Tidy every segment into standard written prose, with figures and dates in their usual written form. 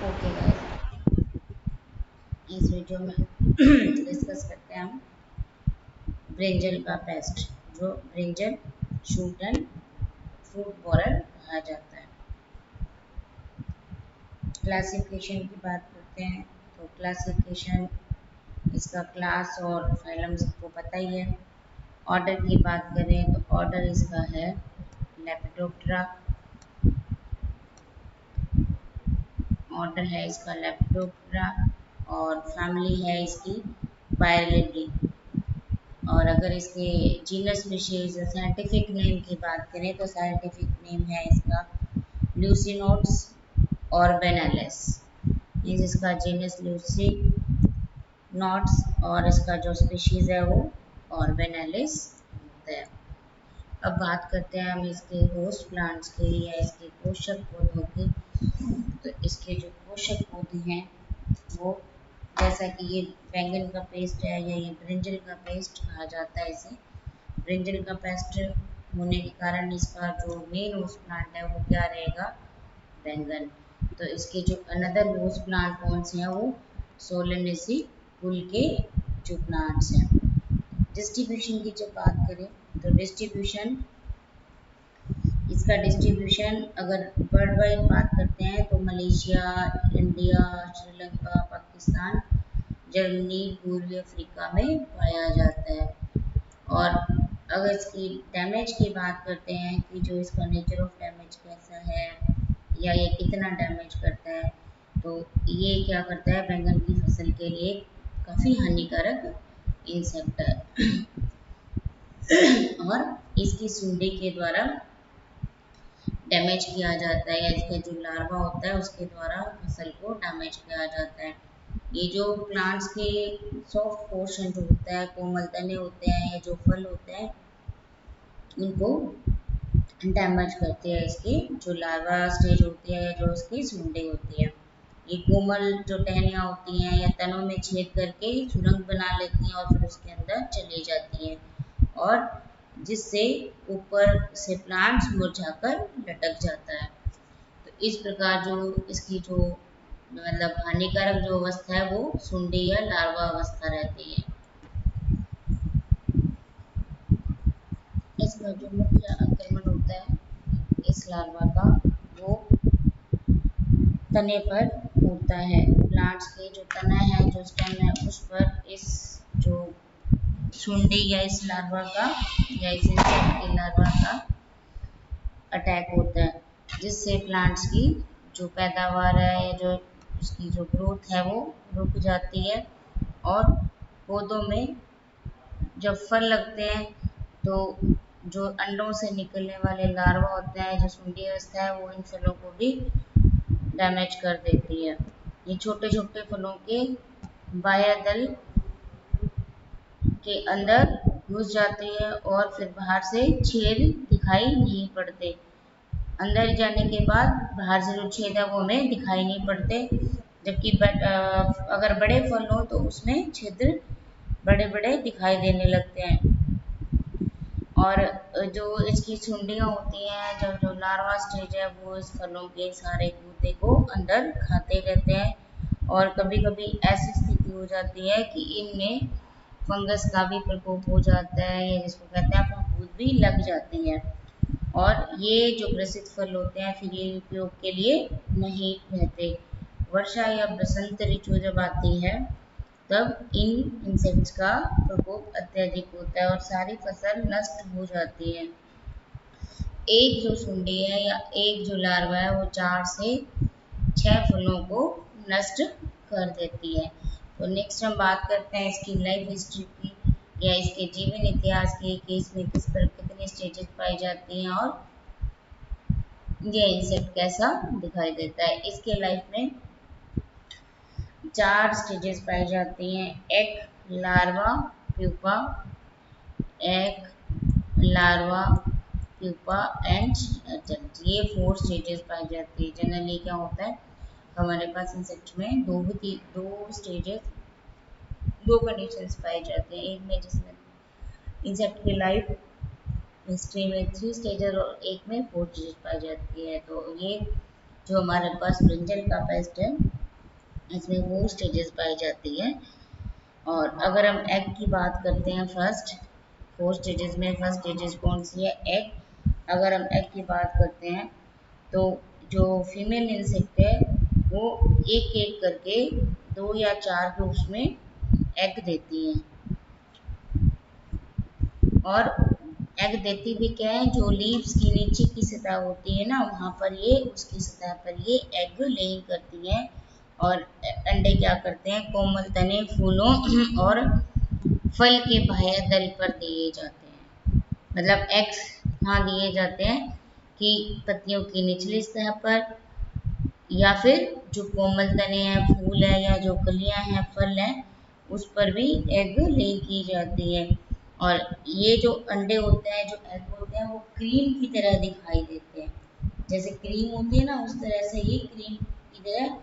Okay guys, इस video में discuss करते हैं हम ब्रिंजल का पेस्ट, जो brinjal shoot and fruit borer कहा जाता है। क्लासिफिकेशन की बात करते हैं तो क्लासिफिकेशन, इसका क्लास और फाइलम सबको पता ही है। ऑर्डर की बात करें तो ऑर्डर इसका है लेपिडोप्टेरा, ऑर्डर है इसका लेपिडोप्टेरा और फैमिली है इसकी पायरेलिडी। और अगर इसके जीनस स्पीशीज साइंटिफिक नेम की बात करें तो साइंटिफिक नेम है इसका ल्यूसिनोट्स ऑर्बेनालिस। इसका जीनस ल्यूसिनोट्स और इसका जो स्पीशीज है वो ऑर्बेनालिस है। अब बात करते हैं हम इसके होस्ट प्लांट्स की या इसके पोषक पौधों की। तो इसके जो पोषक पौधे हैं वो, जैसा कि ये बैंगन का पेस्ट है या ये ब्रिंजल का पेस्ट कहा जाता है इसे। ब्रिंजल का पेस्ट होने के कारण इसका जो मेन होस्ट प्लांट है वो क्या रहेगा, बैंगन। तो इसके जो अनदर होस्ट प्लांट कौन से हैं वो सोलेनेसी कुल के जो प्लांट्स हैं। डिस्ट्रीब्यूशन की जब बात करें तो इसका डिस्ट्रीब्यूशन अगर वर्ल्ड वाइड बात करते हैं तो Malaysia, India, Sri Lanka, Pakistan, Germany, पूर्वी अफ्रीका में पाया जाता है। और अगर इसकी डैमेज की बात करते हैं कि जो इसका नेचर ऑफ डैमेज कैसा है या ये कितना डैमेज करता है, तो ये क्या करता है, बैंगन की फसल के लिए काफ़ी हानिकारक इंसेक्ट है। और इसकी सुंडी के द्वारा डैमेज किया जाता है या इसका जो लार्वा होता है उसके द्वारा फसल को डैमेज किया जाता है। ये जो प्लांट्स के सॉफ्ट पोर्शन जो होता है, कोमल तने होते हैं या जो फल होते हैं, उनको डैमेज करते हैं इसकी जो लार्वा स्टेज होती है या जो उसकी सुंडी होती है। ये कोमल जो टहनियाँ होती हैं या तनों में छेद करके सुरंग बना लेती हैं और फिर उसके अंदर चली जाती हैं, और जिससे ऊपर से प्लांट्स मुरझाकर लटक जाता है। तो इस प्रकार जो इसकी जो मतलब हानिकारक जो अवस्था है वो सुंडी या लार्वा अवस्था रहती है। इसका जो मुख्य आक्रमण होता है इस लार्वा का, वो तने पर होता है। प्लांट्स के जो तना है, जो स्टेम है, उस पर इस जो सुंडी या इस लार्वा का या इस इंसेक्ट के लार्वा का अटैक होता है, जिससे प्लांट्स की जो पैदावार है या जो उसकी जो ग्रोथ है वो रुक जाती है। और पौधों में जब फल लगते हैं तो जो अंडों से निकलने वाले लार्वा होते हैं, जो सुंडी अवस्था है, वो इन फलों को भी डैमेज कर देती है। ये छोटे छोटे फलों के बाह्य दल के अंदर घुस जाती है और फिर बाहर से छेद दिखाई नहीं पड़ते। अंदर जाने के बाद बाहर से जो छेद है वो हमें दिखाई नहीं पड़ते, जबकि अगर बड़े फल हो तो उसमें छिद्र बड़े बड़े दिखाई देने लगते हैं। और जो इसकी सुंडियाँ होती हैं, जब जो लार्वा स्टेज है, वो इस फलों के सारे गूदे को अंदर खाते रहते हैं। और कभी कभी ऐसी स्थिति हो जाती है कि इनमें फंगस का भी प्रकोप हो जाता है, या जिसको कहते हैं फफूंद भी लग जाती है। और ये जो ग्रसित फल होते हैं फिर ये उपयोग के लिए नहीं रहते। वर्षा या बसंत ऋतु जब आती है तब इन इंसेक्ट्स का प्रकोप अत्यधिक होता है और सारी फसल नष्ट हो जाती है। एक जो सुंडी है या एक जो लार्वा है वो 4 से 6 फलों को नष्ट कर देती है। तो नेक्स्ट हम बात करते हैं इसकी लाइफ हिस्ट्री की या इसके जीवन इतिहास की, कि इसमें किस पर कितनी स्टेजेस पाई जाती हैं और ये इंसेक्ट कैसा दिखाई देता है। इसके लाइफ में 4 स्टेजेस पाई जाती हैं: egg, larva, pupa, egg, larva, pupa and adult. ये 4 स्टेजेस पाई जाती है। जनरली क्या होता है, हमारे पास इंसेक्ट में दो स्टेजेस, दो कंडीशंस पाई जाती हैं। एक में जिसमें इंसेक्ट की लाइफ हिस्ट्री में 3 स्टेजेस और एक में 4 स्टेजेस पाई जाती है। तो ये जो हमारे पास ब्रिंजल का पेस्ट है इसमें 4 स्टेजेस पाई जाती है। और अगर हम एग की बात करते हैं, फर्स्ट 4 स्टेजेस में फर्स्ट स्टेजेस कौन सी है? एग। अगर हम एग की बात करते हैं तो जो फीमेल इंसेक्ट है वो एक एक करके 2 या 4 ग्रुप्स में एग देती है। और एग देती भी क्या है, जो लीव्स की नीचे की सतह होती है ना, वहाँ पर ये उसकी सतह पर ये एग लेइंग करती है। और अंडे क्या करते हैं, कोमल तने, फूलों और फल के बाह्य तल पर दिए जाते हैं। मतलब एग्स कहाँ दिए जाते हैं कि पत्तियों की निचली सतह पर, या फिर जो कोमल तने हैं, फूल है, या जो कलियां हैं, फल हैं, उस पर भी एग ले की जाती है। और ये जो अंडे होते हैं, जो एग होते हैं, वो क्रीम की तरह दिखाई देते हैं। जैसे क्रीम होती है ना, उस तरह से ये क्रीम की तरह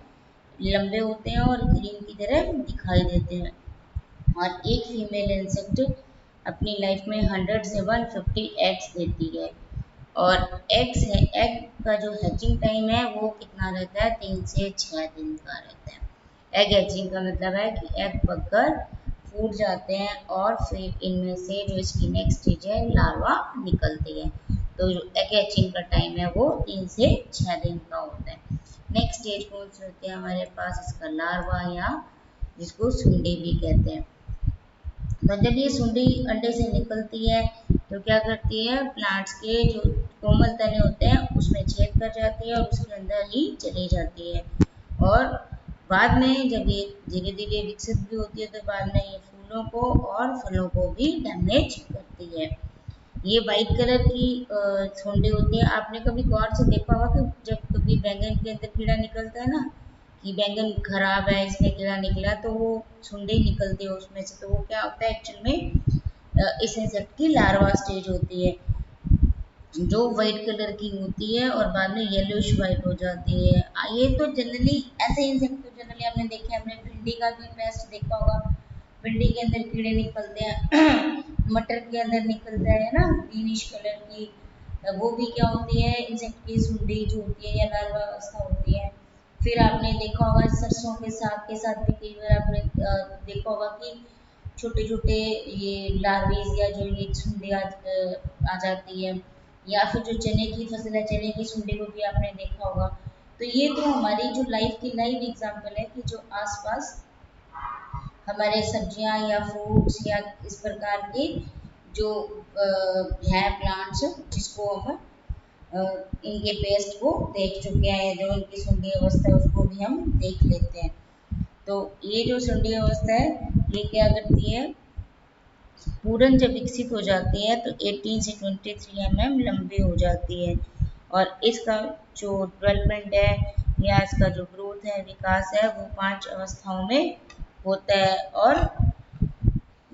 लंबे होते हैं और क्रीम की तरह दिखाई देते हैं। और एक फीमेल इंसेक्ट अपनी लाइफ में 100 से 150 एग्स देती है। और एग का जो हैचिंग टाइम है वो कितना रहता है, 3 से 6 दिन का रहता है। एग हैचिंग का मतलब है कि एग पककर फूट जाते हैं और फिर इनमें से जो इसकी नेक्स्ट स्टेज है, लार्वा निकलती है। तो जो एग हैचिंग का टाइम है वो 3 से 6 दिन का होता है। नेक्स्ट स्टेज कौन सी होती है हमारे पास, इसका लार्वा, या जिसको सुंडी भी कहते हैं। तो जब ये सुंडी अंडे से निकलती है तो क्या करती है, प्लांट्स के जो कोमल तने होते हैं उसमें छेद कर जाती है और उसके अंदर ही चली जाती है। और बाद में जब ये धीरे धीरे विकसित भी होती है तो बाद में ये फूलों को और फलों को भी डैमेज करती है। ये वाइट कलर की सुंडी होती है। आपने कभी गौर से देखा होगा कि जब कभी बैंगन के अंदर कीड़ा निकलता है ना, कि बैंगन खराब है, इसमें कीड़ा निकला, तो वो सुंडी निकलती है उसमें से। तो वो क्या होता है एक्चुअल में, इस इंसेक्ट की लार्वा स्टेज होती है, जो वाइट कलर की होती है और बाद में येलोइश वाइट हो जाती है। ये तो जनरली ऐसे इंसेक्ट तो जनरली हमने देखे हैं, हमने भिंडी का भी पेस्ट देखा होगा, भिंडी के अंदर कीड़े निकलते हैं मटर के अंदर निकलता है ना, ग्रीनिश कलर की, वो भी क्या होती है, इंसेक्ट की सुंडी जो होती है या लार्वा अवस्था होती है। फिर आपने देखा होगा सरसों के साथ भी कई बार आपने देखा होगा कि छोटे छोटे ये लार्वेज या जो ये सुंडी आ जाती है। या फिर जो चने की फसल है, चने की सुंडी को भी आपने देखा होगा। तो ये तो हमारी जो लाइफ की लाइव एग्जांपल है कि जो आसपास हमारे सब्जियां या फ्रूट्स या इस प्रकार के जो हैं प्लांट्स, जिसको हम इनके पेस्ट को देख चुके हैं, जो इनकी सुंडी अवस्था है उसको भी हम देख लेते हैं। तो ये जो सुंडी अवस्था है ये क्या करती है, पूरन जब विकसित हो जाती है तो 18 से 23 लंबी हो जाती है। और इसका जो डेवलपमेंट है या इसका जो ग्रोथ है, विकास है, वो 5 अवस्थाओं में होता है। और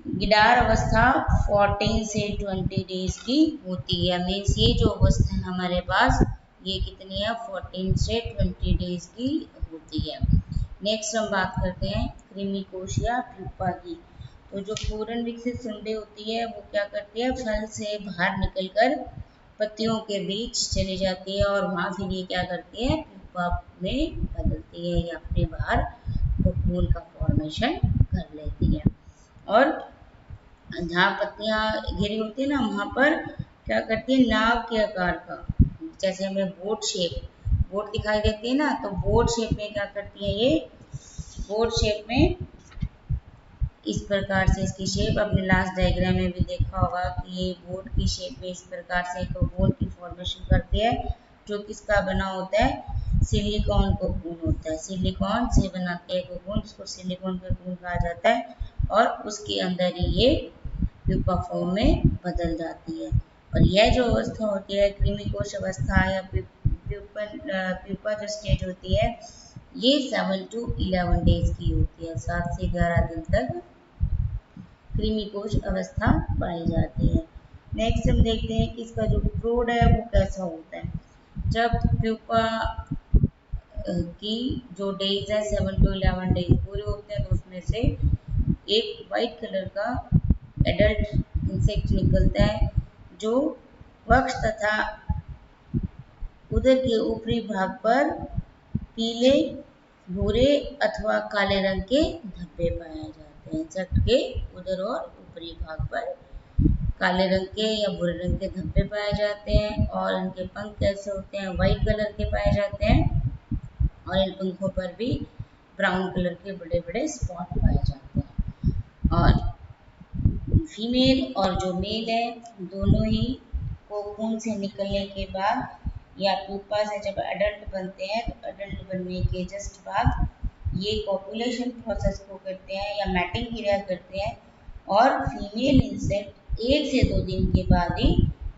गिडार अवस्था 14 से 20 डेज की होती है। मीन्स ये जो अवस्था है हमारे पास, ये कितनी है, 14 से 20 डेज की होती है। नेक्स्ट हम बात करते हैं कृमि कोश या प्यूपा की। तो जो पूर्ण विकसित सुंडी होती है वो क्या करती है, फल से बाहर निकलकर पत्तियों के बीच चली जाती है और वहाँ फिर ये क्या करती है, प्यूपा में बदलती है या अपने बाहर कोकून का फॉर्मेशन कर लेती है। और जहाँ पत्तियां घिरी होती है ना, वहाँ पर क्या करती है, नाव के आकार का, जैसे हमें बोट दिखाई देती है ना, तो बोट शेप में क्या करती है, ये बोट शेप में इस प्रकार से इसकी शेप, अपने लास्ट डायग्राम में भी देखा होगा कि ये बोट की शेप में इस प्रकार से कोकून की फॉर्मेशन करती है, जो किसका बना होता है, सिलिकॉन कोकून होता है। सिलिकॉन से बनाते हैं कोकून, जिसको सिलिकॉन कोकून कहा जाता है। और उसके अंदर ही ये प्यूपा फॉर्म में बदल जाती है। और यह जो अवस्था होती है कृमि कोश अवस्था या प्यूपा जो स्टेज होती है, ये 7 to 11 डेज की होती है। 7 से 11 दिन तक कृमि कोश अवस्था पाई जाती है। नेक्स्ट हम देखते हैं कि इसका जो ग्रोथ है वो कैसा होता है। जब प्यूपा की जो डेज है 7 to 11 डेज पूरे होते हैं तो उसमें से एक वाइट कलर का एडल्ट इंसेक्ट निकलता है, जो वक्ष तथा उदर के ऊपरी भाग पर पीले भूरे अथवा काले रंग के धब्बे पाए जाते हैं। इंसेक्ट के उदर और ऊपरी भाग पर काले रंग के या भूरे रंग के धब्बे पाए जाते हैं और इनके पंख कैसे होते हैं, व्हाइट कलर के पाए जाते हैं और इन पंखों पर भी ब्राउन कलर के बड़े बड़े स्पॉट पाए जाते हैं। और फीमेल और जो मेल है दोनों ही कोकून से निकलने के बाद या प्यूपा से जब एडल्ट बनते हैं तो एडल्ट बनने के जस्ट बाद ये कॉपुलेशन प्रोसेस को करते हैं या मैटिंग क्रिया करते हैं और फीमेल इंसेक्ट 1 से 2 दिन के बाद ही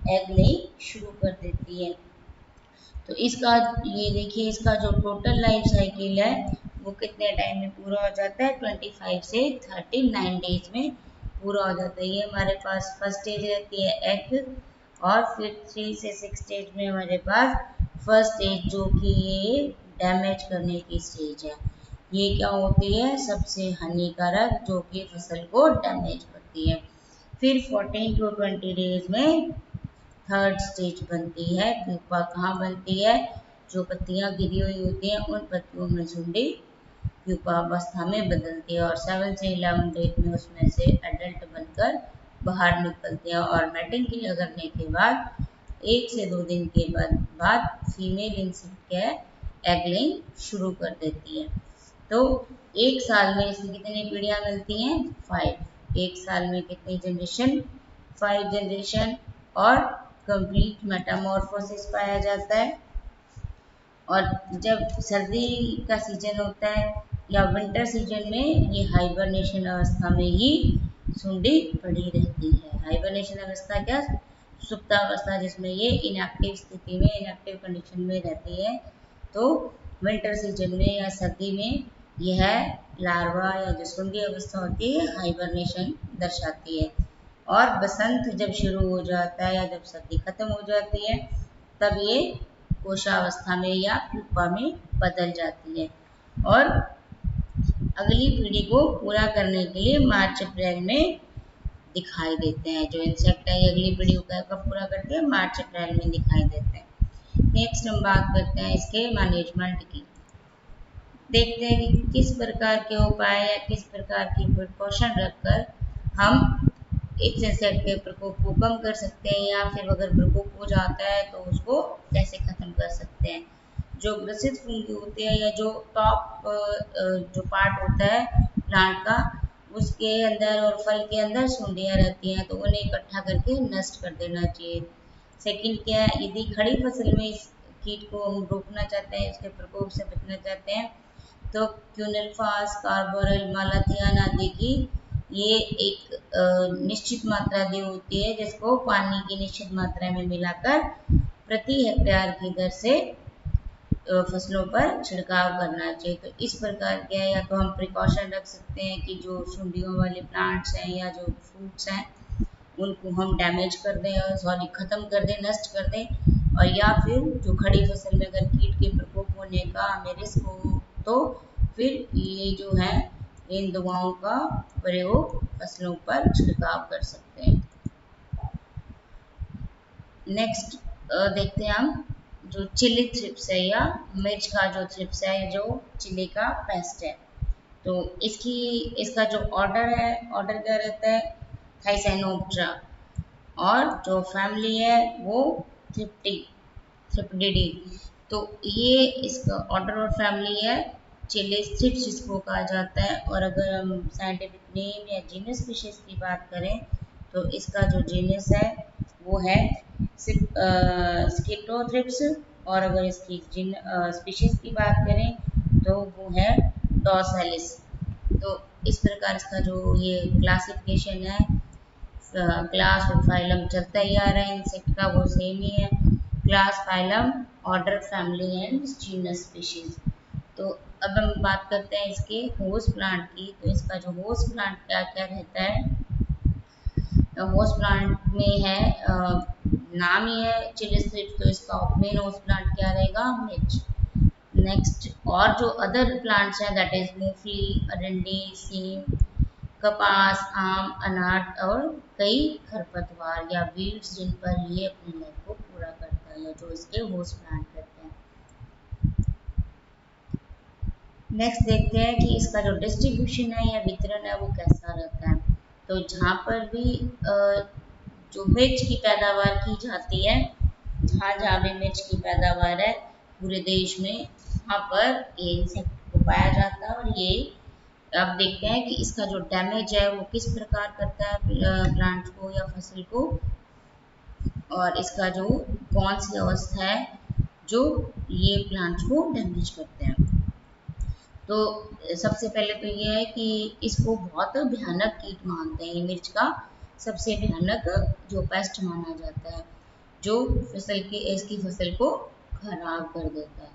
एग लेइंग शुरू कर देती है। तो इसका ये देखिए इसका जो टोटल लाइफ साइकिल है वो कितने टाइम में पूरा हो जाता है, 25 से 39 डेज में पूरा हो जाता है। ये हमारे पास फर्स्ट स्टेज रहती है एग और फिर 3 से 6 स्टेज में हमारे पास फर्स्ट स्टेज जो कि ये डैमेज करने की स्टेज है। ये क्या होती है, सबसे हानिकारक जो कि फसल को डैमेज करती है। फिर 14 टू 20 डेज में थर्ड स्टेज बनती है। प्यूपा कहाँ बनती है, जो पत्तियां गिरी हुई होती हैं उन पत्तियों में झुंडी प्यूपा अवस्था में बदलती है और 7 से 11 डेज में उसमें से एडल्ट बनकर बाहर निकलते हैं और मैटिंग क्रिया करने के बाद 1 से 2 दिन के बाद फीमेल इंसेक्ट एग लेइंग शुरू कर देती है। तो एक साल में इसमें कितनी पीढ़ियां मिलती हैं, 5। एक साल में कितनी जनरेशन, 5 जनरेशन और कंप्लीट मेटामॉर्फोसिस पाया जाता है। और जब सर्दी का सीजन होता है या विंटर सीजन में ये हाइबरनेशन अवस्था में ही सुंडी पड़ी रहती है। हाइबरनेशन अवस्था क्या, सुप्तावस्था जिसमें ये इनएक्टिव स्थिति में इनएक्टिव कंडीशन में रहती है। तो विंटर सीजन में या सर्दी में यह लार्वा या जो सुंडी अवस्था होती है हाइबरनेशन दर्शाती है। और बसंत जब शुरू हो जाता है या जब सर्दी खत्म हो जाती है तब ये कोशावस्था में या प्यूपा में बदल जाती है। और अगली पीढ़ी को पूरा करने के लिए मार्च अप्रैल में दिखाई देते हैं। जो इंसेक्ट है अगली पीढ़ी को कब पूरा करते हैं, मार्च अप्रैल में दिखाई देते हैं। नेक्स्ट हम बात करते हैं इसके मैनेजमेंट की। देखते हैं कि किस प्रकार के उपाय या किस प्रकार की प्रिकॉशन रखकर हम इस इंसेक्ट के प्रकोप को कम कर सकते हैं या फिर अगर प्रकोप हो जाता है तो उसको कैसे खत्म कर सकते हैं। जो ग्रसित फंगी होते हैं या जो टॉप जो पार्ट होता है प्लांट का उसके अंदर और फल के अंदर सुंडियां रहती हैं तो उन्हें इकट्ठा करके नष्ट कर देना चाहिए। सेकंड क्या है, यदि खड़ी फसल में इस कीट को हम रोकना चाहते हैं, इसके प्रकोप से बचना चाहते हैं तो क्यूनेल्फास, कार्बोरल, मालाथियन आदि की ये एक निश्चित मात्रा दी होती है जिसको पानी की निश्चित मात्रा में मिलाकर प्रति हेक्टेयर की दर से फसलों पर छिड़काव करना चाहिए। तो इस प्रकार क्या है, या तो हम प्रिकॉशन रख सकते हैं कि जो सुंडियों वाले प्लांट्स हैं या जो फ्रूट्स हैं उनको हम डैमेज कर दें और सॉरी ख़त्म कर दें, नष्ट कर दें। और या फिर जो खड़ी फसल में अगर कीट के प्रकोप होने का हमें रिस्क हो तो फिर ये जो है इन दवाओं का प्रयोग फसलों पर छिड़काव कर सकते हैं। नेक्स्ट देखते हैं हम जो चिली थ्रिप्स है या मिर्च का जो थ्रिप्स है जो चिली का पेस्ट है। तो इसका जो ऑर्डर है, ऑर्डर क्या रहता है, थाइसैनोप्टेरा और जो फैमिली है वो थ्रिप्टिडी। तो ये इसका ऑर्डर और फैमिली है चिली थ्रिप्स जिसको कहा जाता है। और अगर हम साइंटिफिक नेम या जीनस स्पीशीज की बात करें तो इसका जो जीनस है वो है स्किटोथ्रिप्स और अगर इसकी स्पीशीज की बात करें तो वो है डॉर्सालिस। तो इस प्रकार इसका जो ये क्लासिफिकेशन है, क्लास और फाइलम चलता ही आ रहा है इंसेक्ट का वो सेम ही है, class, phylum, order, family and genus species. तो अब हम बात करते हैं इसके होस्ट प्लांट की। तो इसका जो होस्ट प्लांट क्या क्या रहता है, होस्ट प्लांट में है नाम ही है चिली थ्रिप्स तो इसका मेन होस्ट प्लांट क्या रहेगा, मिर्च। नेक्स्ट और जो अदर प्लांट्स हैं दैट इज मूंगफली, अरंडी, सीम, कपास, आम, अनार और कई खरपतवार या वीड्स जिन पर ये अपनी लाइफ को पूरा करता है जो इसके होस्ट प्लांट रहते हैं। नेक्स्ट देखते हैं कि इसका जो डिस्ट्रीब्यूशन है या वितरण है वो कैसा रहता है। तो जहाँ पर भी जो मिर्च की पैदावार की जाती है, जहाँ जहाँ भी मिर्च की पैदावार है पूरे देश में, वहाँ पर ये इंसेक्ट को पाया जाता है। और ये अब देखते हैं कि इसका जो डैमेज है वो किस प्रकार करता है प्लांट को या फसल को, और इसका जो कौन सी अवस्था है जो ये प्लांट को डैमेज करते हैं। तो सबसे पहले तो ये है कि इसको बहुत भयानक कीट मानते हैं, मिर्च का सबसे भयानक जो पेस्ट माना जाता है, जो फसल की इसकी फसल को खराब कर देता है।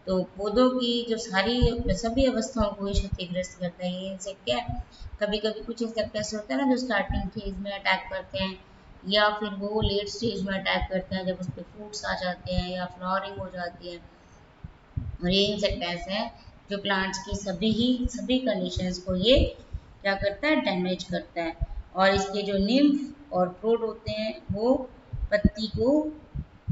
तो पौधों की जो सभी अवस्थाओं को ये क्षतिग्रस्त करता है। ये इंसेक्ट क्या है, कभी कभी कुछ इंसेक्ट ऐसे होते हैं ना जो स्टार्टिंग फेज में अटैक करते हैं, या फिर वो लेट स्टेज में अटैक करते हैं जब उस पर फ्रूट्स आ जाते हैं या फ्लावरिंग हो जाती है। और ये इंसेक्ट ऐसे हैं जो प्लांट्स की सभी कंडीशंस को ये क्या करता है, डैमेज करता है। और इसके जो निम्फ और फ्रूट होते हैं वो पत्ती को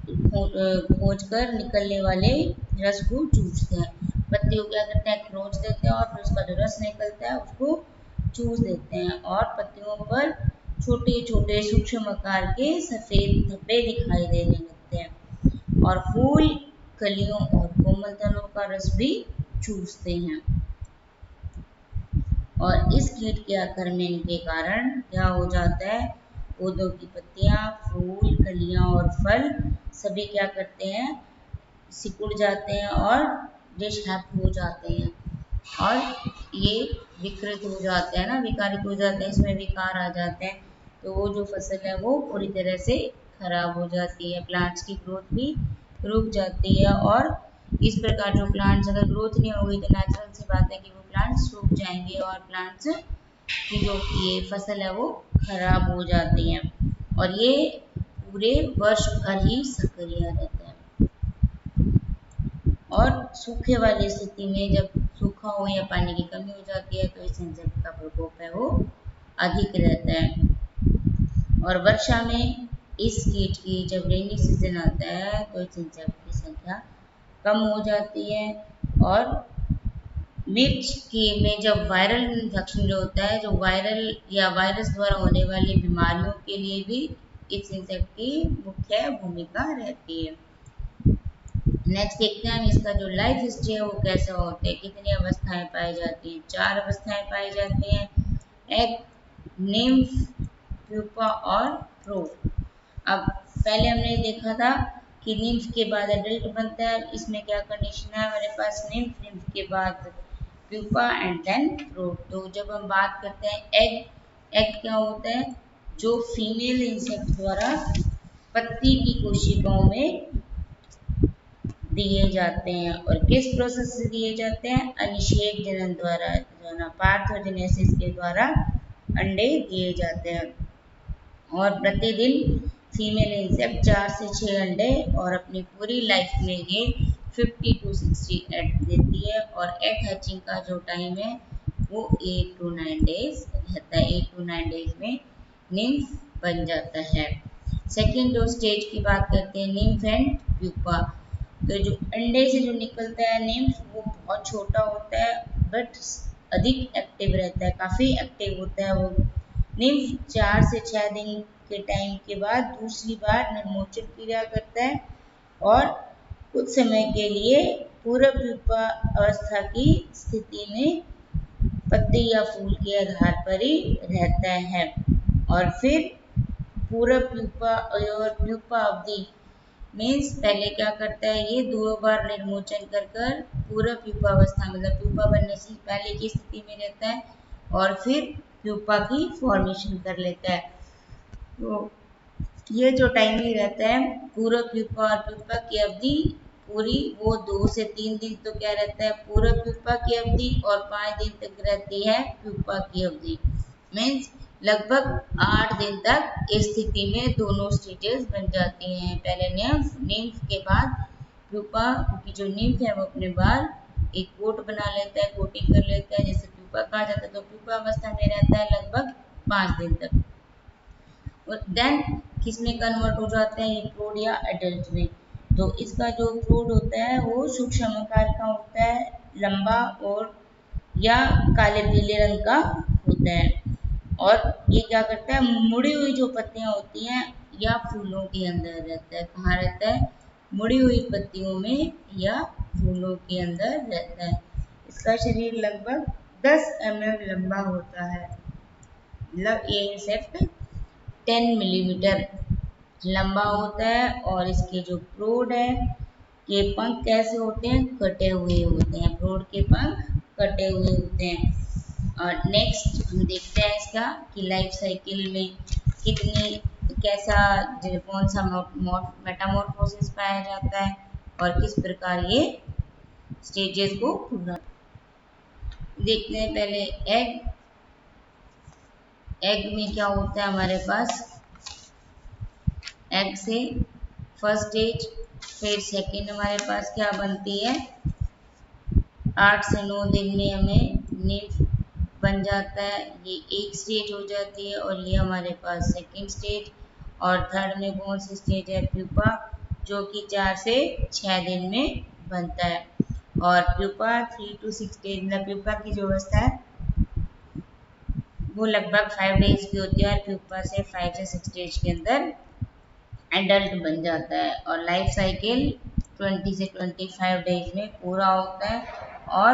खोज कर निकलने वाले रस को चूसते हैं। पत्ती को क्या करते हैं, खरोच देते हैं और फिर उसका जो रस निकलता है उसको चूस देते हैं। और पत्तियों पर छोटे छोटे सूक्ष्म आकार के सफेद धब्बे दिखाई देने लगते हैं। और फूल, कलियों और कोमल तनों का रस भी चूसते हैं। और इस कीट के आक्रमण के कारण क्या हो जाता है, पौधों की पत्तियां, फूल, कलियां और फल सभी क्या करते हैं, सिकुड़ जाते हैं और डिसहैबिट हो जाते हैं। और ये विकृत हो जाते हैं ना, विकारित हो जाते हैं, इसमें विकार आ जाते हैं। तो वो जो फसल है वो पूरी तरह से खराब हो जाती है, प्लांट्स की ग्रोथ भी रुक जाती है। और इस प्रकार जो प्लांट्स अगर ग्रोथ नहीं होगी तो नेचुरल सी बात है कि वो प्लांट्स सूख जाएंगे और प्लांट्स की जो ये फसल है वो खराब हो जाती है। और ये पूरे वर्ष भर ही सक्रिय रहता है। और सूखे वाली स्थिति में जब सूखा हो या पानी की कमी हो जाती है तो इस इंसेक्ट का प्रकोप है वो अधिक रहता है। और वर्षा में इस कीट की जब रेनी सीजन आता है तो इस इंसेक्ट की संख्या कम हो जाती है। और मिर्च की में जब वायरल इन्फेक्शन जो होता है, जो वायरल या वायरस द्वारा होने वाली बीमारियों के लिए भी इस इंसेक्ट की मुख्य भूमिका रहती है। नेक्स्ट देखते हैं हम इसका जो लाइफ हिस्ट्री है वो कैसा होता है, कितनी अवस्थाएं पाई जाती हैं। 4 अवस्थाएं पाई जाती हैं, एग, निम्फ, प्यूपा और फ्रूट। अब पहले हमने देखा था कि निम्फ के बाद एडल्ट बनता है, इसमें क्या कंडीशन है हमारे पास, निम्फ, निम्फ के बाद प्यूपा एंड देन फ्रूट। तो जब हम बात करते हैं एग, एग क्या होता है, जो फीमेल इंसेक्ट द्वारा पत्ती की कोशिकाओं में दिए जाते हैं। और किस प्रोसेस से दिए जाते हैं, अनिषेक जनन द्वारा, जो ना पार्थोजेनेसिस के द्वारा अंडे दिए जाते हैं। और प्रतिदिन फीमेल इंसेक्ट 4 से 6 अंडे और अपनी पूरी लाइफ में ये 50 to 60 एग देती है। और एग हैचिंग का जो टाइम है वो 8 to 9 डेज रहता है। 8 to 9 डेज में निम्फ बन जाता है। सेकेंड जो स्टेज की बात करते हैं, निम्फ एंड प्यूपा। तो जो अंडे से जो निकलता है निम्फ वो बहुत छोटा होता है बट अधिक एक्टिव रहता है, काफ़ी एक्टिव होता है वो। निम्फ 4 से 6 दिन के टाइम के बाद दूसरी बार नरमोचन क्रिया करता है और कुछ समय के लिए पूर्व प्यूपा अवस्था की स्थिति में पत्ते या फूल के आधार पर ही रहता है। और फिर पूर्व प्यूपा और प्यूपा अवधि मीन्स पहले क्या करता है, ये 2 बार निर्मोचन कर कर पूरा प्यूपावस्था मतलब प्यूपा बनने से पहले की स्थिति में रहता है और फिर प्यूपा की फॉर्मेशन कर लेता है। तो ये जो टाइमिंग रहता है पूरा प्यूपा और प्यूपा की अवधि पूरी, वो 2 से 3 दिन तो क्या रहता है पूरा प्यूपा की अवधि, और 5 दिन तक रहती है प्यूपा की अवधि। मीन्स लगभग 8 दिन तक इस स्थिति में दोनों स्टेजेस बन जाती हैं। पहले निम्फ, निम्फ के बाद प्यूपा, क्योंकि जो निम्फ है वो अपने बाल एक कोट बना लेता है, कोटिंग कर लेता है, जैसे प्यूपा कहा जाता है। तो प्यूपा अवस्था में रहता है लगभग 5 दिन तक। और देन किस में कन्वर्ट हो जाते हैं, ये फ्रूट या एडल्ट में। तो इसका जो फ्रूट होता है वो सूक्ष्म आकार का होता है, लंबा और या काले पीले रंग का होता है। और ये क्या करता है, मुड़ी हुई जो पत्तियां होती हैं या फूलों के अंदर रहता है। कहाँ रहता है? मुड़ी हुई पत्तियों में या फूलों के अंदर रहता है। इसका शरीर लगभग 10 mm लंबा होता है। मतलब ये सिर्फ 10 मिलीमीटर लंबा होता है। और इसके जो प्रोड है के पंख कैसे होते हैं? कटे हुए होते हैं। प्रोड के पंख कटे हुए होते हैं। और नेक्स्ट हम देखते हैं इसका कि लाइफ साइकिल में कितनी कैसा कौन सा मेटामॉर्फोसिस पाया जाता है और किस प्रकार ये स्टेजेस को पूरा देखते हैं। पहले एग में क्या होता है हमारे पास? एग से फर्स्ट स्टेज, फिर सेकेंड हमारे पास क्या बनती है? 8 से 9 दिन में हमें निम्फ बन जाता है। ये एक स्टेज हो जाती है। और ये हमारे पास सेकेंड स्टेज। और थर्ड में कौन सी स्टेज है? प्यूपा, जो कि 4 से 6 दिन में बनता है। और प्यूपा 3 to 6 डेज, मतलब प्यूपा की जो अवस्था है वो लगभग 5 डेज की होती है। और प्यूपा से 5 से 6 डेज के अंदर एडल्ट बन जाता है। और लाइफ साइकिल 20 से 25 डेज में पूरा होता है। और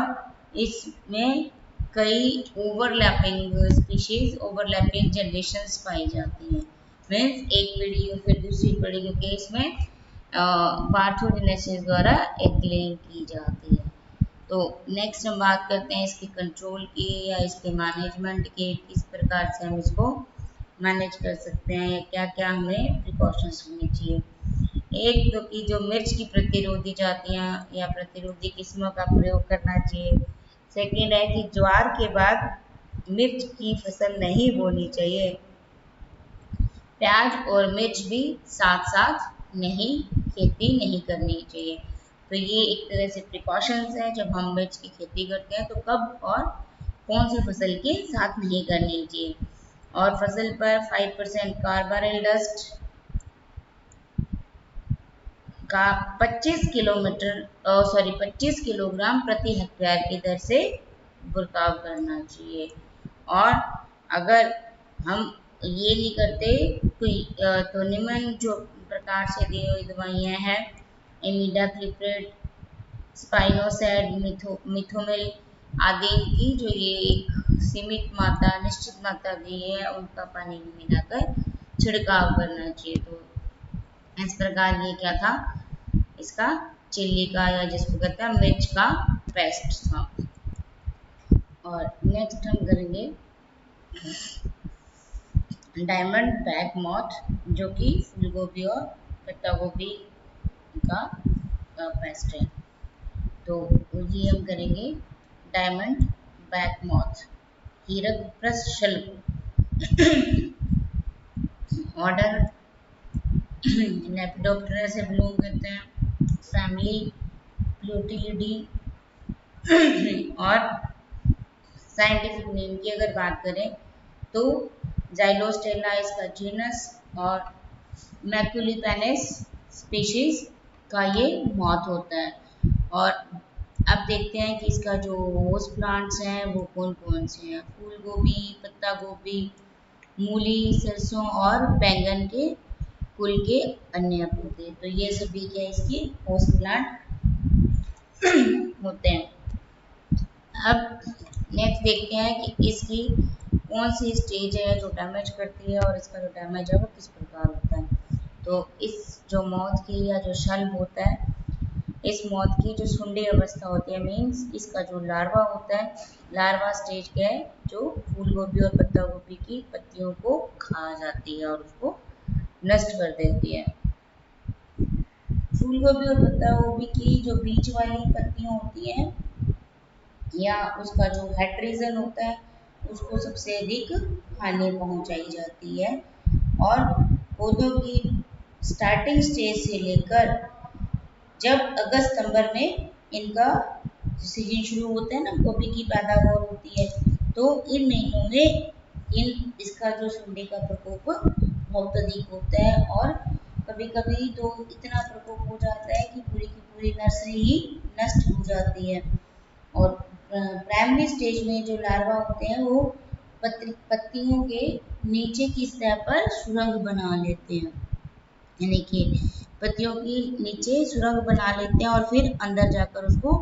इसमें कई ओवरलैपिंग स्पीशीज, ओवरलैपिंग जनरेशंस पाई जाती हैं। मीन्स एक पीढ़ी और फिर दूसरी पीढ़ी के केस में पार्थोजेनेसिस द्वारा एक लिंक की जाती है। तो नेक्स्ट हम बात करते हैं इसके कंट्रोल की या इसके मैनेजमेंट की, किस प्रकार से हम इसको मैनेज कर सकते हैं या क्या क्या हमें प्रिकॉशंस लेनी चाहिए। एक तो कि जो मिर्च की प्रतिरोधी जातियाँ या प्रतिरोधी किस्मों का प्रयोग करना चाहिए। सेकेंड है कि ज्वार के बाद मिर्च की फसल नहीं बोनी चाहिए। प्याज और मिर्च भी साथ साथ नहीं खेती नहीं करनी चाहिए। तो ये एक तरह से प्रिकॉशंस है जब हम मिर्च की खेती करते हैं तो कब और कौन सी फसल के साथ नहीं करनी चाहिए। और फसल पर 5% कार्बाइल डस्ट का 25 किलोग्राम प्रति हेक्टेयर की दर से बर्ताव करना चाहिए। और अगर हम ये नहीं करते तो निम्न जो प्रकार से दी हुई दवाइयाँ हैं, इमिडाक्लोप्रिड, स्पाइनोसैड, मिथोमिल आदि की जो ये एक सीमित मात्रा, निश्चित मात्रा दी है, उनका पानी में मिलाकर छिड़काव करना चाहिए। तो इस प्रकार ये क्या था? इसका चिल्ली का या जिसको कहते हैं मिर्च का पेस्ट था। और नेक्स्ट हम करेंगे डायमंड बैक मॉथ, जो कि फूल गोभी और पत्ता गोभी का पेस्ट है। तो ये हम करेंगे डायमंड बैक मॉथ, हीरक प्रस्थ शल्क, ऑर्डर लेपिडोप्टेरा से बिलोंग करते हैं, फैमिली प्लूटिलिडी। और साइंटिफिक नेम की अगर बात करें तो जाइलोस्टेला इसका जीनस और मैक्यूलिपेनिस स्पीशीज का ये मॉथ होता है। और अब देखते हैं कि इसका जो होस्ट प्लांट्स हैं वो कौन कौन से हैं। फूल गोभी, पत्ता गोभी, मूली, सरसों और बैंगन के कुल के अन्य पौधे। तो ये सभी क्या इसके होस्ट प्लांट होते हैं। अब नेक्स्ट देखते हैं कि इसकी कौन सी स्टेज है जो डैमेज करती है और इसका जो डैमेज है वो किस प्रकार होता है। तो इस जो मौत की या जो शल्ब होता है, इस मौत की जो सुंडी अवस्था होती है, मीन्स इसका जो लार्वा होता है, लार्वा स्टेज क्या है? जो फूल गोभी और पत्ता गोभी की पत्तियों को खा जाती है और उसको नष्ट कर देती है। फूल गोभी और पत्ता गोभी की जो बीच वाली पत्तियां होती हैं या उसका जो हेड होता है उसको सबसे अधिक हानि पहुंचाई जाती है। और पौधों की स्टार्टिंग स्टेज से लेकर जब अगस्त सितंबर में इनका सीजन शुरू होता है ना, गोभी की पैदावार होती है, तो इन महीनों में इसका जो सुंडी का प्रकोप बहुत अधिक होता है। और कभी कभी तो इतना प्रकोप हो जाता है कि पूरी की पूरी नर्सरी ही नष्ट हो जाती है। प्राइमरी स्टेज में जो लार्वा होते हैं वो पत्तियों के नीचे की सतह पर सुरंग बना लेते हैं, यानी कि पत्तियों की नीचे सुरंग बना लेते हैं और फिर अंदर जाकर उसको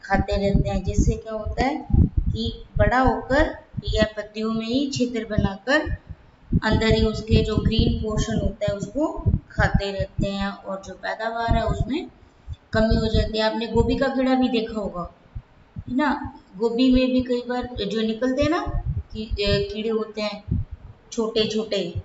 खाते रहते हैं, जिससे क्या होता है कि बड़ा होकर यह पत्तियों में ही छिद्र बनाकर अंदर ही उसके जो ग्रीन पोर्शन होता है उसको खाते रहते हैं और जो पैदावार है उसमें कमी हो जाती है। आपने गोभी का कीड़ा भी देखा होगा, है ना। गोभी में भी कई बार जो निकलते हैं ना कि कीड़े होते हैं छोटे छोटे,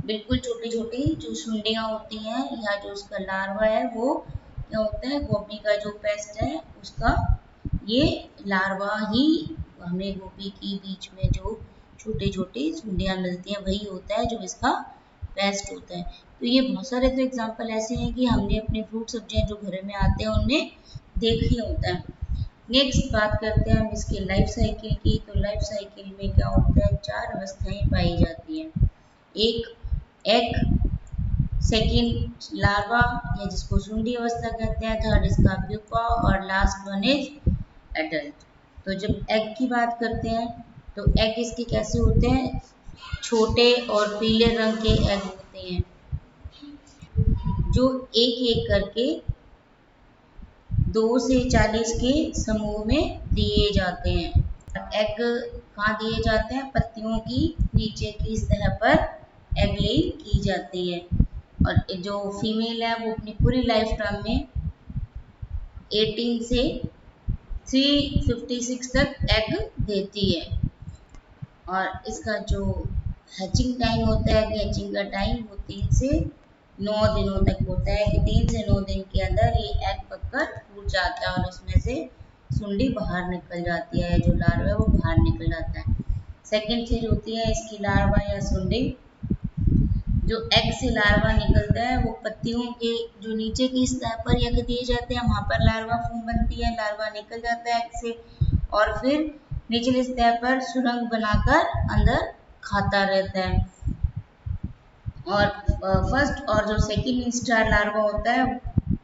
बिल्कुल छोटी छोटी जो सुंडियां होती हैं या जो उसका लार्वा है वो क्या होता है, गोभी का जो पेस्ट है उसका ये लार्वा ही हमें गोभी की बीच में जो छोटी छोटी सुंडियां मिलती हैं वही होता है जो इसका पेस्ट होता है। तो ये बहुत सारे तो एग्जाम्पल ऐसे हैं कि हमने अपने फ्रूट सब्जियां जो घर में आते हैं उनमें देख ही होता है। नेक्स्ट बात करते हैं हम इसके लाइफ साइकिल की। तो लाइफ साइकिल में क्या होता है, 4 अवस्थाएं पाई जाती हैं। एक एग, सेकंड लार्वा या जिसको सुंडी अवस्था कहते हैं, थर्ड इसका प्यूपा और लास्ट वन इज एडल्ट। तो जब एग की बात करते हैं तो एग इसके कैसे होते हैं, छोटे और पीले रंग के एग होते हैं जो एक एक करके 2 से 40 के समूह में दिए जाते हैं। एग कहाँ दिए जाते हैं, पत्तियों की नीचे की सतह पर एग ले की जाती है और जो फीमेल है वो अपनी पूरी लाइफ टाइम में 18 से 356 तक एग देती है। और इसका जो हैचिंग टाइम होता है, हैचिंग का टाइम वो 3 से 9 दिनों तक होता है कि 3 से 9 दिन के अंदर ये एग पककर फूट जाता है और उसमें से सुंडी बाहर निकल जाती है, जो लार्वा है वो बाहर निकल जाता है। सेकेंड चीज होती है इसकी लार्वा या सुंडी। जो एग से लार्वा निकलता है वो पत्तियों के जो नीचे की सतह पर एग दिए जाते हैं, वहां पर लार्वा फूम बनती है, लार्वा निकल जाता है एग से और फिर निचली सतह पर सुरंग बनाकर अंदर खाता रहता है। और फर्स्ट और जो सेकेंड इंस्टार लार्वा होता है,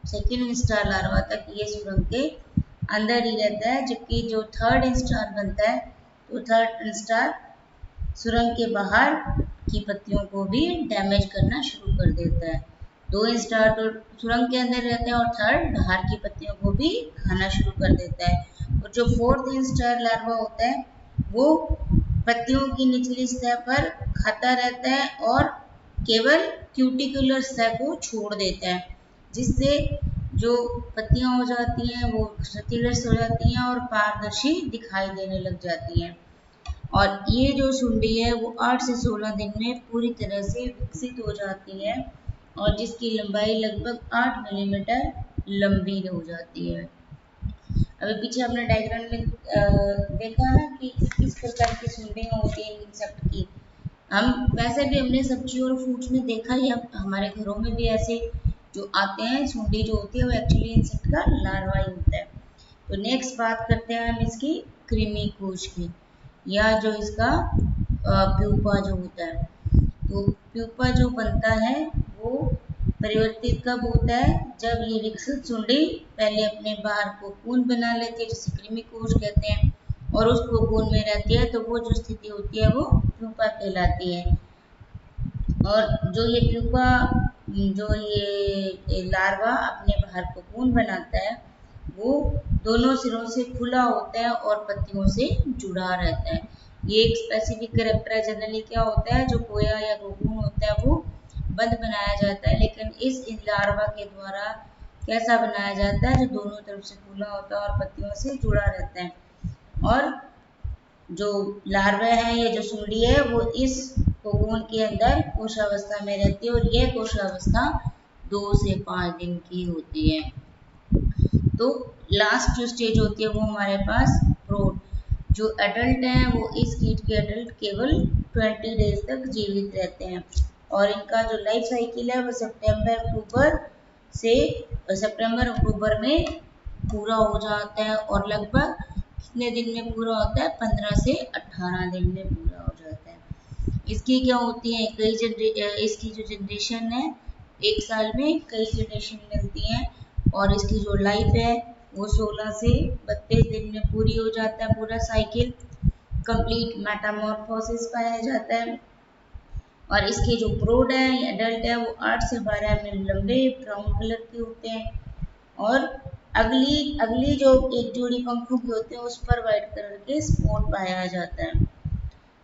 सेकेंड इंस्टार लार्वा तक ये सुरंग के अंदर ही रहता है, जबकि जो थर्ड इंस्टार बनता है तो थर्ड इंस्टार सुरंग के बाहर की पत्तियों को भी डैमेज करना शुरू कर देता है। 2 इंस्टार तो सुरंग के अंदर रहते हैं और थर्ड बाहर की पत्तियों को भी खाना शुरू कर देता है। और जो फोर्थ इंस्टार लार्वा होता है वो पत्तियों की निचली सतह पर खाता रहता है और केवल क्यूटिकुलर सतह को छोड़ देता है, जिससे जो पत्तियां हो जाती हैं वो क्षतिग्रस्त हो जाती हैं और पारदर्शी दिखाई देने लग जाती हैं। और ये जो सुंडी है वो 8 से 16 दिन में पूरी तरह से विकसित हो जाती है और जिसकी लंबाई लगभग 8 मिलीमीटर लंबी हो जाती है। अभी पीछे आपने डायग्राम में देखा ना कि किस प्रकार की सुंडियां होती हैं इंसेक्ट की। हम वैसे भी हमने सब्जी और फ्रूट्स में देखा ही, हमारे घरों में भी ऐसे जो आते हैं सुंडी जो होती है वो एक्चुअली इंसेक्ट का लार्वा ही होता है। तो नेक्स्ट बात करते हैं हम इसकी कृमि कोश की, या जो इसका प्यूपा जो होता है। तो प्यूपा जो बनता है वो परिवर्तित कब होता है, जब ये विकसित सुंडी पहले अपने बाहर कोकून बना लेती है जिसे कृमि कोश कहते हैं और उस कोकून में रहती है, तो वो जो स्थिति होती है वो प्यूपा कहलाती है। और जो ये प्यूपा जो ये लार्वा अपने बाहर कोकून बनाता है वो दोनों सिरों से खुला होता है और पत्तियों से जुड़ा रहता है। ये एक स्पेसिफिक कैरेक्टर है। जनरली क्या होता है, जो कोया या कोकून होता है वो बंद बनाया जाता है, लेकिन इस लार्वा के द्वारा कैसा बनाया जाता है, जो दोनों तरफ से खुला होता है और पत्तियों से जुड़ा रहता है। और जो लार्वा है, ये जो सुंडी है वो इस कोकून के अंदर कोशावस्था में रहती है और यह कोशावस्था 2 से 5 दिन की होती है। तो लास्ट जो स्टेज होती है वो हमारे पास प्रौढ़। जो एडल्ट हैं वो इस कीट के एडल्ट केवल 20 डेज तक जीवित रहते हैं और इनका जो लाइफ साइकिल है वो सितंबर अक्टूबर में पूरा हो जाता है और लगभग कितने दिन में पूरा होता है, 15 से 18 दिन में पूरा हो जाता है। इसकी क्या होती है, इसकी जो जनरेशन है एक साल में कई जनरेशन मिलती हैं और इसकी जो लाइफ है वो 16 से 32 दिन में पूरी हो जाता है पूरा साइकिल, कंप्लीट मेटामॉर्फोसिस पाया जाता है। और इसके जो ब्रोड है या एडल्ट है वो 8 से 12 mm लंबे ब्राउन कलर के होते हैं। और अगली अगली जो एक जोड़ी पंखों की होते हैं उस पर व्हाइट कलर के स्पॉट पाया जाता है।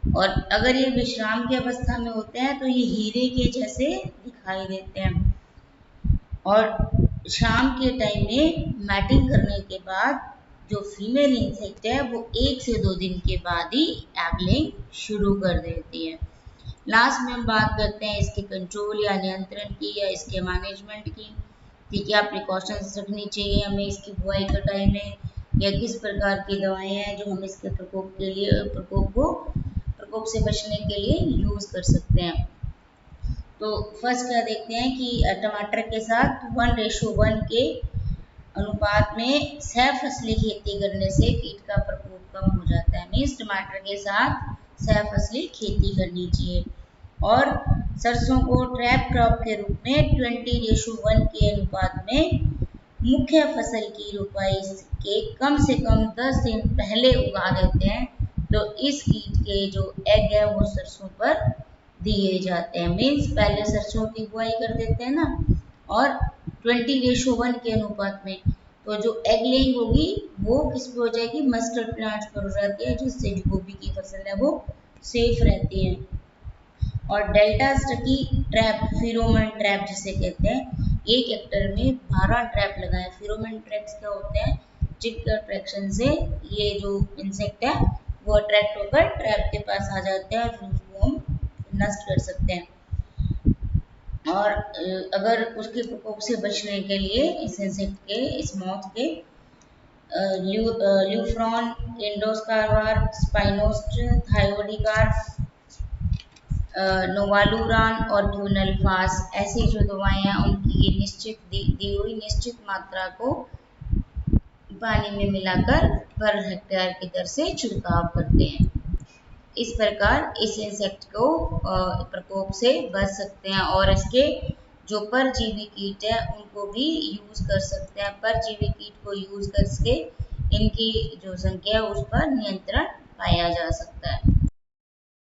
और अगर ये विश्राम की अवस्था में होते हैं तो ये हीरे के जैसे दिखाई देते हैं। और शाम के टाइम में मैटिंग करने के बाद जो फीमेल इंसेक्ट है वो 1 से 2 दिन के बाद ही एग लेइंग शुरू कर देती है। लास्ट में हम बात करते हैं इसके कंट्रोल या नियंत्रण की या इसके मैनेजमेंट की कि क्या प्रिकॉशंस रखनी चाहिए हमें इसकी बुआई कटाई में, या किस प्रकार की दवाएं हैं जो हम इसके प्रकोप से बचने के लिए यूज कर सकते हैं। तो फर्स्ट क्या देखते हैं कि टमाटर के साथ 1:1 के अनुपात में सह फसली खेती करने से कीट का प्रकोप कम हो जाता है। मीन्स टमाटर के साथ सह फसली खेती करनी चाहिए। और सरसों को ट्रैप क्रॉप के रूप में 20:1 के अनुपात में मुख्य फसल की रुपाई के कम से कम 10 दिन पहले उगा देते हैं। तो इस कीट के जो एग है वो सरसों पर दिए जाते हैं। मीन्स पहले सरसों की बुआई कर देते हैं ना, और 20:1 के अनुपात में तो जो एग लेइंग होगी वो किस पे हो जाएगी, मस्टर्ड प्लांट्स पर हो जाती है, जिससे जो गोभी की फसल है वो सेफ रहती है। और डेल्टा स्टकी ट्रैप, फिरोमन ट्रैप जिसे कहते हैं, 1 हेक्टर में 12 ट्रैप लगाए। फिरोमन ट्रैप्स क्या होते हैं, जिनके अट्रैक्शन से ये जो इंसेक्ट है वो अट्रैक्ट होकर ट्रैप के पास आ जाते हैं और फिर उसको हम नष्ट कर सकते हैं। और अगर उसके प्रकोप से बचने के लिए इस इंसेक्ट के, इस मॉथ के ल्यूफ्रॉन, इंडोस्कार्वार, स्पाइनोस्ट, थायोडिकार, नोवालुरान और क्यूनलफास ऐसी जो दवाएं हैं उनकी ये निश्चित दी हुई निश्चित मात्रा को पानी में मिलाकर पर हेक्टेयर की दर से छिड़काव करते हैं। इस प्रकार इस इंसेक्ट को प्रकोप से बच सकते हैं। और इसके जो परजीवी कीट है उनको भी यूज कर सकते हैं। परजीवी कीट को यूज करके इनकी जो संख्या उस पर नियंत्रण पाया जा सकता है।